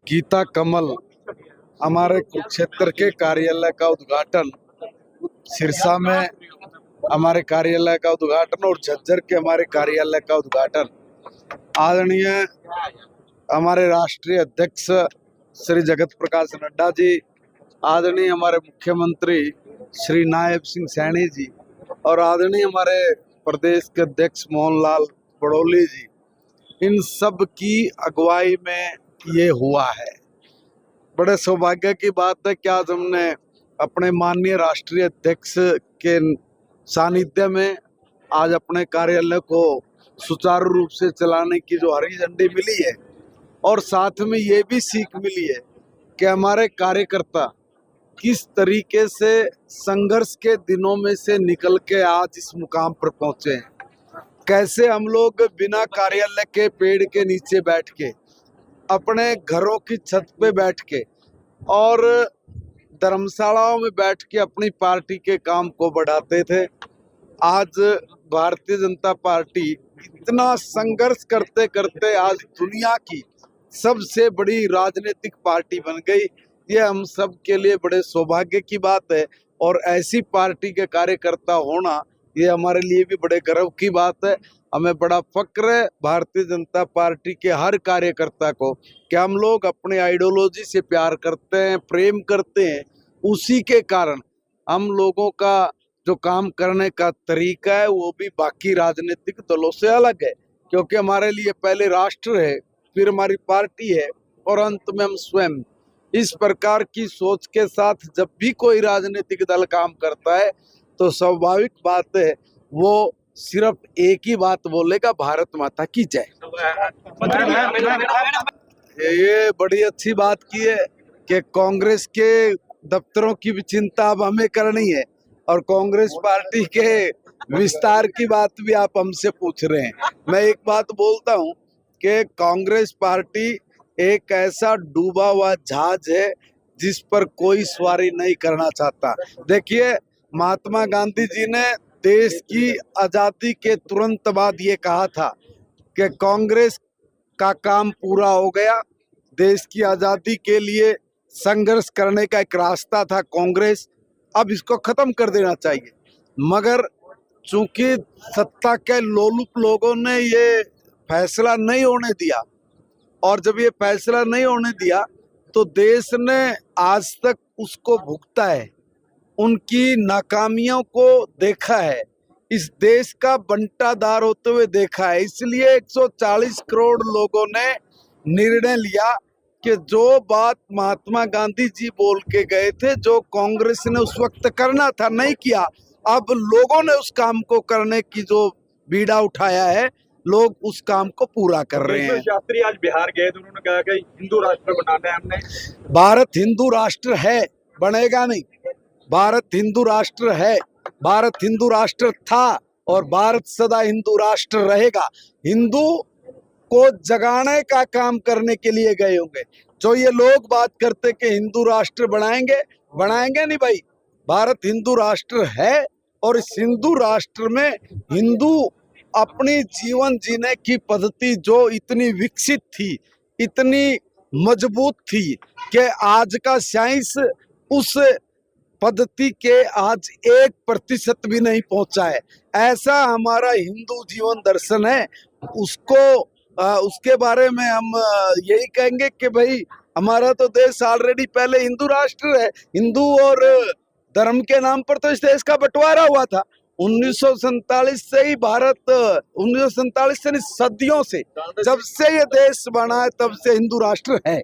गीता कमल हमारे कुरुक्षेत्र के कार्यालय का उद्घाटन, सिरसा में हमारे कार्यालय का उद्घाटन और झज्जर के हमारे कार्यालय का उद्घाटन आदरणीय हमारे राष्ट्रीय अध्यक्ष श्री जगत प्रकाश नड्डा जी, आदरणीय हमारे मुख्यमंत्री श्री नायब सिंह सैनी जी और आदरणीय हमारे प्रदेश के अध्यक्ष मोहनलाल बड़ौली जी, इन सब की अगुवाई में ये हुआ है। बड़े सौभाग्य की बात है कि आज हमने अपने माननीय राष्ट्रीय अध्यक्ष के सानिध्य में आज अपने कार्यालय को सुचारू रूप से चलाने की जो हरी झंडी मिली है और साथ में ये भी सीख मिली है कि हमारे कार्यकर्ता किस तरीके से संघर्ष के दिनों में से निकल के आज इस मुकाम पर पहुंचे हैं। कैसे हम लोग बिना कार्यालय के पेड़ के नीचे बैठ के, अपने घरों की छत पे बैठ के और धर्मशालाओं में बैठ के अपनी पार्टी के काम को बढ़ाते थे। आज भारतीय जनता पार्टी इतना संघर्ष करते करते आज दुनिया की सबसे बड़ी राजनीतिक पार्टी बन गई। ये हम सब के लिए बड़े सौभाग्य की बात है और ऐसी पार्टी के कार्यकर्ता होना ये हमारे लिए भी बड़े गर्व की बात है। हमें बड़ा फक्र है भारतीय जनता पार्टी के हर कार्यकर्ता को कि हम लोग अपने आइडियोलॉजी से प्यार करते हैं, प्रेम करते हैं। उसी के कारण हम लोगों का जो काम करने का तरीका है वो भी बाकी राजनीतिक दलों से अलग है, क्योंकि हमारे लिए पहले राष्ट्र है, फिर हमारी पार्टी है और अंत में हम स्वयं। इस प्रकार की सोच के साथ जब भी कोई राजनीतिक दल काम करता है तो स्वाभाविक बात है वो सिर्फ एक ही बात बोलेगा, भारत माता की जय। ये बड़ी अच्छी बात की है कि कांग्रेस के दफ्तरों की भी चिंता अब हमें करनी है और कांग्रेस पार्टी के विस्तार की बात भी आप हमसे पूछ रहे हैं। मैं एक बात बोलता हूं कि कांग्रेस पार्टी एक ऐसा डूबा हुआ जहाज है जिस पर कोई सवारी नहीं करना चाहता। देखिए, महात्मा गांधी जी ने देश की आजादी के तुरंत बाद ये कहा था कि कांग्रेस का काम पूरा हो गया। देश की आजादी के लिए संघर्ष करने का एक रास्ता था कांग्रेस, अब इसको खत्म कर देना चाहिए। मगर चूंकि सत्ता के लोलुप लोगों ने ये फैसला नहीं होने दिया और जब ये फैसला नहीं होने दिया तो देश ने आज तक उसको भुगता है, उनकी नाकामियों को देखा है, इस देश का बंटादार होते हुए देखा है। इसलिए 140 करोड़ लोगों ने निर्णय लिया कि जो बात महात्मा गांधी जी बोल के गए थे, जो कांग्रेस ने उस वक्त करना था नहीं किया, अब लोगों ने उस काम को करने की जो बीड़ा उठाया है, लोग उस काम को पूरा कर रहे हैं। शास्त्री आज बिहार गए तो उन्होंने कहा कि हिंदू राष्ट्र बनाना है हमने। भारत हिंदू राष्ट्र है, बनेगा नहीं। भारत हिंदू राष्ट्र है, भारत हिंदू राष्ट्र था और भारत सदा हिंदू राष्ट्र रहेगा। हिंदू को जगाने का काम करने के लिए गए होंगे। जो ये लोग बात करते कि हिंदू राष्ट्र बनाएंगे, बनाएंगे नहीं भाई। भारत हिंदू राष्ट्र है और इस हिंदू राष्ट्र में हिंदू अपनी जीवन जीने की पद्धति जो इतनी विकसित थी, इतनी मजबूत थी कि आज का साइंस उस पद्धति के आज 1% भी नहीं पहुंचा है। ऐसा हमारा हिंदू जीवन दर्शन है। उसके बारे में हम यही कहेंगे कि भाई हमारा तो देश ऑलरेडी पहले हिंदू राष्ट्र है। हिंदू और धर्म के नाम पर तो इस देश का बंटवारा हुआ था 1947 से ही। भारत 1947 से सदियों से, जब से ये देश बना है तब से हिंदू राष्ट्र है।